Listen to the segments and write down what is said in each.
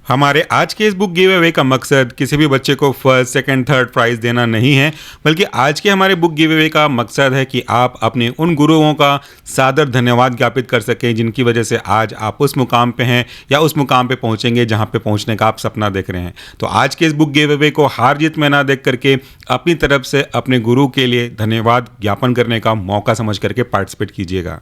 हमारे आज के इस बुक गिव अवे का मकसद किसी भी बच्चे को फर्स्ट, सेकंड, थर्ड प्राइज़ देना नहीं है, बल्कि आज के हमारे बुक गिव अवे का मकसद है कि आप अपने उन गुरुओं का सादर धन्यवाद ज्ञापित कर सकें जिनकी वजह से आज आप उस मुकाम पे हैं या उस मुकाम पे पहुंचेंगे जहां पे पहुंचने का आप सपना देख रहे हैं। तो आज के इस बुक गिव अवे को हार जीत में ना देख करके अपनी तरफ से अपने गुरु के लिए धन्यवाद ज्ञापन करने का मौका समझ करके पार्टिसिपेट कीजिएगा।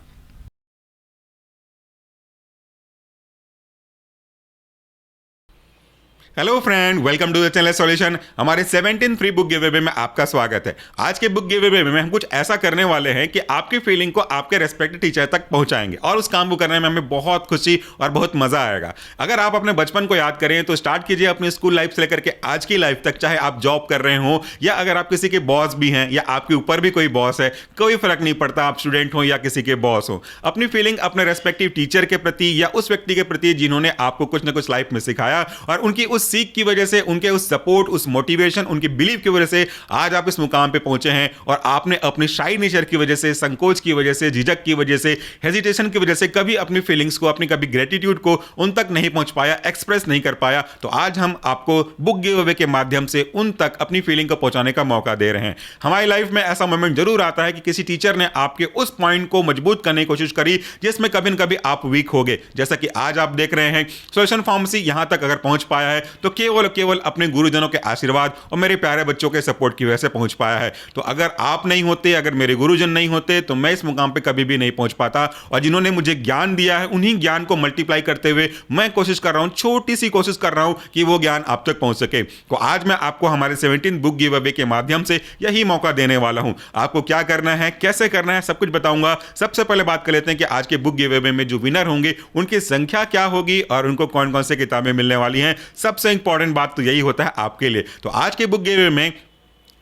Hello friend, welcome to the channel solution. हमारे 17 फ्री बुक गिव अवे में आपका स्वागत है। आज के बुक गिव अवे में हम कुछ ऐसा करने वाले हैं कि आपकी फीलिंग को आपके रेस्पेक्टेड टीचर तक पहुंचाएंगे और उस काम को करने में हमें बहुत खुशी और बहुत मजा आएगा। अगर आप अपने बचपन को याद करें तो स्टार्ट कीजिए अपनी स्कूल लाइफ से लेकर के आज की लाइफ तक, चाहे आप जॉब कर रहे हो या अगर आप किसी के बॉस भी हैं या आपके ऊपर भी कोई बॉस है, कोई फर्क नहीं पड़ता, आप स्टूडेंट हो या किसी के बॉस हो। अपनी फीलिंग अपने रेस्पेक्टिव टीचर के प्रति या उस व्यक्ति के प्रति जिन्होंने आपको कुछ ना कुछ लाइफ में सिखाया और उनकी उस सीख की वजह से, उनके उस सपोर्ट, उस मोटिवेशन, उनकी बिलीव की वजह से आज आप इस मुकाम पे पहुंचे हैं और आपने अपनी शाई नेचर की वजह से, संकोच की वजह से, झिझक की वजह से, हेजिटेशन की वजह से कभी अपनी फीलिंग्स को, अपनी कभी ग्रेटिट्यूड को उन तक नहीं पहुंच पाया, एक्सप्रेस नहीं कर पाया। तो आज हम आपको बुक गिव अवे के माध्यम से उन तक अपनी फीलिंग को पहुंचाने का मौका दे रहे हैं। हमारी लाइफ में ऐसा मोमेंट जरूर आता है कि किसी टीचर ने आपके उस पॉइंट को मजबूत करने की कोशिश करी जिसमें कभी न कभी आप वीक हो गए। जैसा कि आज आप देख रहे हैं सॉल्यूशन फार्मेसी यहां तक अगर पहुंच पाया है तो केवल अपने गुरुजनों के आशीर्वाद और मेरे प्यारे बच्चों के सपोर्ट की वजह से पहुंच पाया है। तो अगर आप नहीं होते, अगर मेरे गुरुजन नहीं होते तो मैं इस मुकाम पे कभी भी नहीं पहुंच पाता। और जिन्होंने मुझे ज्ञान दिया है उन्हीं ज्ञान को मल्टीप्लाई करते हुए मैं कोशिश कर रहा हूं, छोटी सी कोशिश कर रहा हूं कि वो ज्ञान आप तक पहुंच सके। तो आज मैं आपको हमारे 17 बुक गिव अवे के माध्यम से यही मौका देने वाला हूं। आपको क्या करना है, कैसे करना है, सब कुछ बताऊंगा। सबसे पहले बात कर लेते हैं कि आज के बुक गिव अवे में जो विनर होंगे उनकी संख्या क्या होगी और उनको कौन कौन से किताबें मिलने वाली हैं। सबसे इंपॉर्टेंट बात तो यही होता है आपके लिए। तो आज के बुक गिव अवे में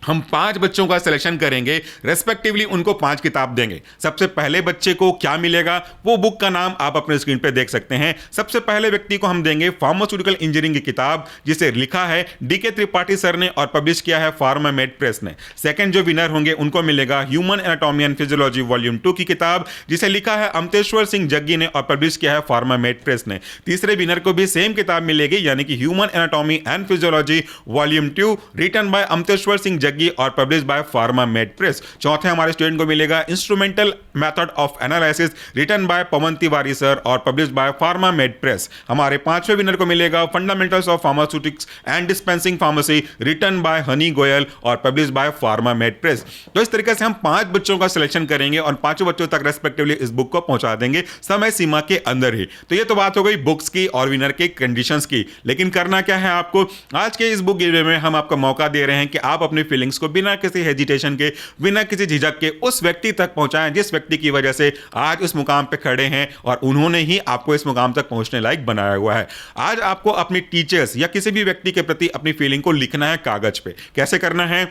हम 5 बच्चों का सिलेक्शन करेंगे, रेस्पेक्टिवली उनको 5 किताब देंगे। सबसे पहले बच्चे को क्या मिलेगा, वो बुक का नाम आप अपने स्क्रीन पे देख सकते हैं। सबसे पहले व्यक्ति को हम देंगे फार्मास्यूटिकल इंजीनियरिंग की किताब जिसे लिखा है डीके त्रिपाठी सर ने और पब्लिश किया है फार्मामेड प्रेस ने। सेकंड जो विनर होंगे उनको मिलेगा human anatomy and physiology volume 2 की किताब जिसे लिखा है अमतेश्वर सिंह जग्गी ने और पब्लिश किया है फार्मामेड प्रेस ने। तीसरे विनर को भी सेम किताब मिलेगी यानी कि human anatomy and physiology volume 2 written by Amteshwar Singh और पब्लिश बाय फार्मामेड प्रेस। चौथे हमारे स्टूडेंट को मिलेगा instrumental method of analysis written by Pavan Tiwari sir और पब्लिश बाय फार्मामेड प्रेस। हमारे 5वें विनर को मिलेगा fundamentals of pharmaceutics and dispensing pharmacy written by Honey Goyal और पब्लिश बाय फार्मामेड प्रेस। तो इस तरीके से हम 5 बच्चों का सिलेक्शन करेंगे और 5 बच्चों तक रेस्पेक्टिवली इस बुक को पहुंचा देंगे समय सीमा के अंदर ही। तो ये तो बात हो गई बुक्स की और विनर के कंडीशंस की। लेकिन करना क्या है आपको, आज के इस बुक गिव अवे में हम आपको मौका दे रहे हैं कि आप अपनी फीलिंग्स को बिना किसी हेजिटेशन के, बिना किसी झिझक के उस व्यक्ति तक पहुंचाएं जिस व्यक्ति की वजह से आज उस मुकाम पे खड़े हैं और उन्होंने ही आपको इस मुकाम तक पहुंचने लायक बनाया हुआ है। आज आपको अपनी टीचर्स या किसी भी व्यक्ति के प्रति अपनी फीलिंग को लिखना है कागज पे। कैसे करना है,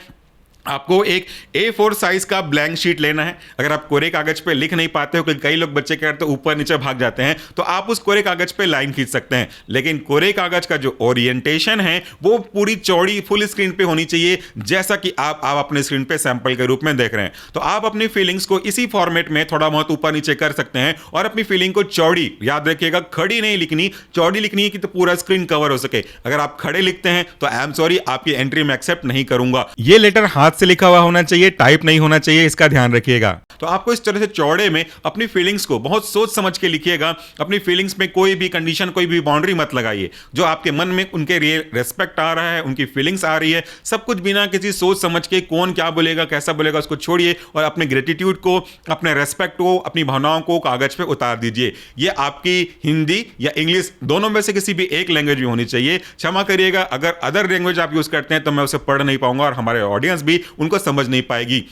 आपको एक A4 साइज का ब्लैंक शीट लेना है। अगर आप कोरे कागज पे लिख नहीं पाते हो, क्योंकि कई लोग बच्चे क्या करते हैं ऊपर नीचे भाग जाते हैं, तो आप उस कोरे कागज पे लाइन खींच सकते हैं। लेकिन कोरे कागज का जो ओरिएंटेशन है वो पूरी चौड़ी फुल स्क्रीन पे होनी चाहिए, जैसा कि आप अपने स्क्रीन पे सैंपल के रूप में देख रहे हैं। तो आप अपनी फीलिंग्स को इसी फॉर्मेट में थोड़ा बहुत ऊपर नीचे कर सकते हैं और अपनी फीलिंग को चौड़ी, याद रखिएगा खड़ी नहीं लिखनी, चौड़ी लिखनी है कि तो पूरा स्क्रीन कवर हो सके। अगर आप खड़े लिखते हैं तो आई एम सॉरी, आपकी एंट्री में एक्सेप्ट नहीं करूंगा। ये लेटर हाथ से लिखा हुआ होना चाहिए, टाइप नहीं होना चाहिए, इसका ध्यान रखिएगा। तो आपको इस तरह से चौड़े में अपनी फीलिंग्स को बहुत सोच समझ के लिखिएगा। अपनी फीलिंग्स में कोई भी कंडीशन, कोई भी बाउंड्री मत लगाइए। जो आपके मन में उनके लिए रेस्पेक्ट आ रहा है, उनकी फीलिंग्स आ रही है, सब कुछ बिना किसी सोच समझ के कौन क्या बोलेगा, कैसा बोलेगा, उसको छोड़िए और अपने ग्रेटिट्यूड को, अपने रेस्पेक्ट को, अपनी भावनाओं को कागज पे उतार दीजिए। ये आपकी हिंदी या इंग्लिश दोनों में से किसी भी एक लैंग्वेज में होनी चाहिए। क्षमा करिएगा अगर अदर लैंग्वेज आप यूज करते हैं तो मैं उसे पढ़ नहीं पाऊंगा और हमारे ऑडियंस भी उनको समझ नहीं पाएगी।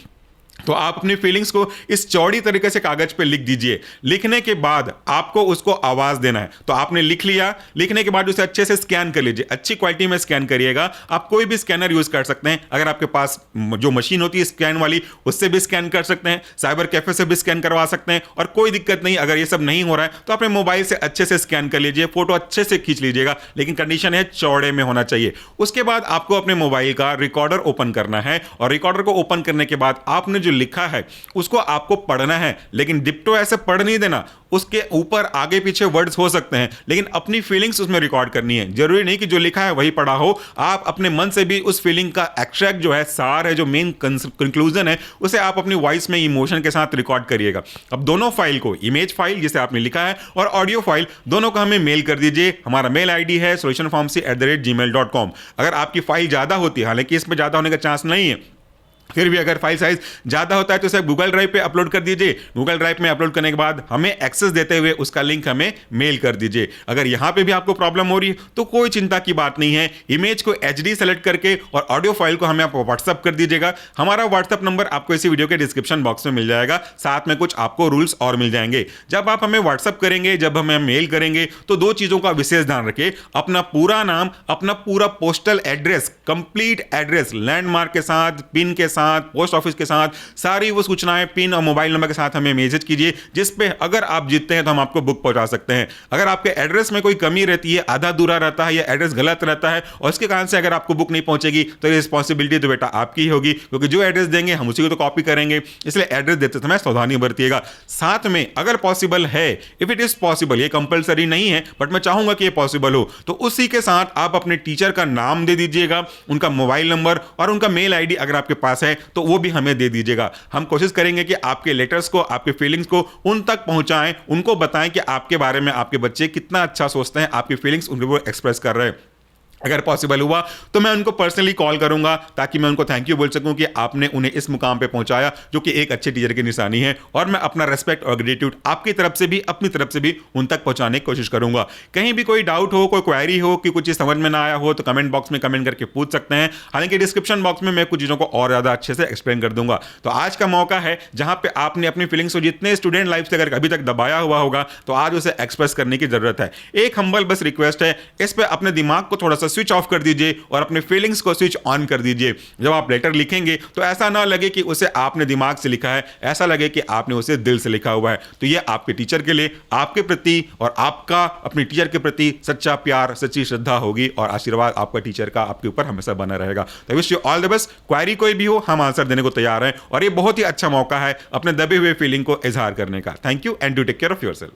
तो आप अपनी फीलिंग्स को इस चौड़ी तरीके से कागज पे लिख दीजिए। लिखने के बाद आपको उसको आवाज देना है। तो आपने लिख लिया, लिखने के बाद उसे अच्छे से स्कैन कर लीजिए, अच्छी क्वालिटी में स्कैन करिएगा। आप कोई भी स्कैनर यूज कर सकते हैं। अगर आपके पास जो मशीन होती है स्कैन वाली, उससे भी स्कैन कर सकते हैं, साइबर कैफे से भी स्कैन करवा सकते हैं और कोई दिक्कत नहीं। अगर ये सब नहीं हो रहा है तो अपने मोबाइल से अच्छे से स्कैन कर लीजिए, फोटो अच्छे से खींच लीजिएगा, लेकिन कंडीशन है चौड़े में होना चाहिए। उसके बाद आपको अपने मोबाइल का रिकॉर्डर ओपन करना है और रिकॉर्डर को ओपन करने के बाद आपने जो लिखा है उसको आपको पढ़ना है, लेकिन डिप्टो ऐसे पढ़ नहीं देना। उसके ऊपर आगे पीछे वर्ड्स हो सकते हैं, लेकिन अपनी फीलिंग्स उसमें रिकॉर्ड करनी है। जरूरी नहीं कि जो लिखा है वही पढ़ा हो, आप अपने मन से भी उस फीलिंग का एक्सट्रैक्ट जो है, सार है, जो मेन कंक्लूजन है, उसे आप अपनी वॉइस में इमोशन के साथ रिकॉर्ड करिएगा। अब दोनों फाइल को, इमेज फाइल जिसे आपने लिखा है और ऑडियो फाइल, दोनों को हमें मेल कर दीजिए। हमारा मेल आईडी है solutionpharmacy@gmail.com। अगर आपकी फाइल ज्यादा होती है, हालांकि इसमें ज्यादा होने का चांस नहीं है, फिर भी अगर फाइल साइज ज़्यादा होता है तो इसे गूगल ड्राइव पे अपलोड कर दीजिए। गूगल ड्राइव में अपलोड करने के बाद हमें एक्सेस देते हुए उसका लिंक हमें मेल कर दीजिए। अगर यहाँ पे भी आपको प्रॉब्लम हो रही है तो कोई चिंता की बात नहीं है। इमेज को HD सेलेक्ट करके और ऑडियो फाइल को हमें आप व्हाट्सअप कर दीजिएगा। हमारा व्हाट्सअप नंबर आपको इसी वीडियो के डिस्क्रिप्शन बॉक्स में मिल जाएगा, साथ में कुछ आपको रूल्स और मिल जाएंगे। जब आप हमें व्हाट्सअप करेंगे, जब हमें मेल करेंगे, तो दो चीज़ों का विशेष ध्यान रखें। अपना पूरा नाम, अपना पूरा postal address, complete address, landmark के साथ, पिन के साथ, पोस्ट ऑफिस के साथ, सारी वो सूचनाएं पिन और मोबाइल नंबर के साथ हमें मैसेज कीजिए, जिस पे अगर आप जीतते हैं तो हम आपको बुक पहुंचा सकते हैं। अगर आपके एड्रेस में कोई कमी रहती है, आधा अधूरा रहता है या एड्रेस गलत रहता है और इसके कारण से अगर आपको बुक नहीं पहुंचेगी तो रिस्पॉन्सिबिलिटी तो बेटा आपकी ही होगी, क्योंकि जो एड्रेस देंगे हम उसी को तो कॉपी करेंगे। इसलिए एड्रेस देते समय सावधानी बरतिएगा। साथ में अगर पॉसिबल है, इफ इट इज पॉसिबल, ये कंपलसरी नहीं है बट मैं चाहूंगा कि ये पॉसिबल हो, तो उसी के साथ आप अपने टीचर का नाम दे दीजिएगा, उनका मोबाइल नंबर और उनका मेल आईडी अगर आपके पास है तो वो भी हमें दे दीजिएगा। हम कोशिश करेंगे कि आपके लेटर्स को, आपके फीलिंग्स को उन तक पहुंचाएं, उनको बताएं कि आपके बारे में आपके बच्चे कितना अच्छा सोचते हैं, आपकी फीलिंग्स उनको वो एक्सप्रेस कर रहे हैं। अगर पॉसिबल हुआ तो मैं उनको पर्सनली कॉल करूंगा ताकि मैं उनको थैंक यू बोल सकूं कि आपने उन्हें इस मुकाम पे पहुंचाया, जो कि एक अच्छे टीचर की निशानी है। और मैं अपना रेस्पेक्ट और ग्रेटिट्यूड आपकी तरफ से भी, अपनी तरफ से भी उन तक पहुंचाने की कोशिश करूंगा। कहीं भी कोई डाउट हो, कोई क्वेरी हो कि कुछ चीज़ समझ में ना आया हो तो कमेंट बॉक्स में कमेंट करके पूछ सकते हैं। हालांकि डिस्क्रिप्शन बॉक्स में मैं कुछ चीज़ों को और ज़्यादा अच्छे से एक्सप्लेन कर दूंगा। तो आज का मौका है जहां पे आपने अपनी फीलिंग्स को, जितने स्टूडेंट लाइफ से अगर अभी तक दबाया हुआ होगा, तो आज उसे एक्सप्रेस करने की जरूरत है। एक हम्बल बस रिक्वेस्ट है, इस पर अपने दिमाग को थोड़ा सा स्विच ऑफ कर दीजिए और अपने फीलिंग्स को स्विच ऑन कर दीजिए। जब आप लेटर लिखेंगे तो ऐसा ना लगे कि उसे आपने दिमाग से लिखा है, ऐसा लगे कि आपने उसे दिल से लिखा हुआ है। तो ये आपके टीचर के लिए, आपके प्रति और आपका अपने टीचर के प्रति सच्चा प्यार, सच्ची श्रद्धा होगी और आशीर्वाद आपका टीचर का आपके ऊपर हमेशा बना रहेगा। तो wish you all the best. Query कोई भी हो, हम आंसर देने को तैयार हैं और ये बहुत ही अच्छा मौका है अपने दबे हुए फीलिंग को इजहार करने का। Thank you and do take care of yourself.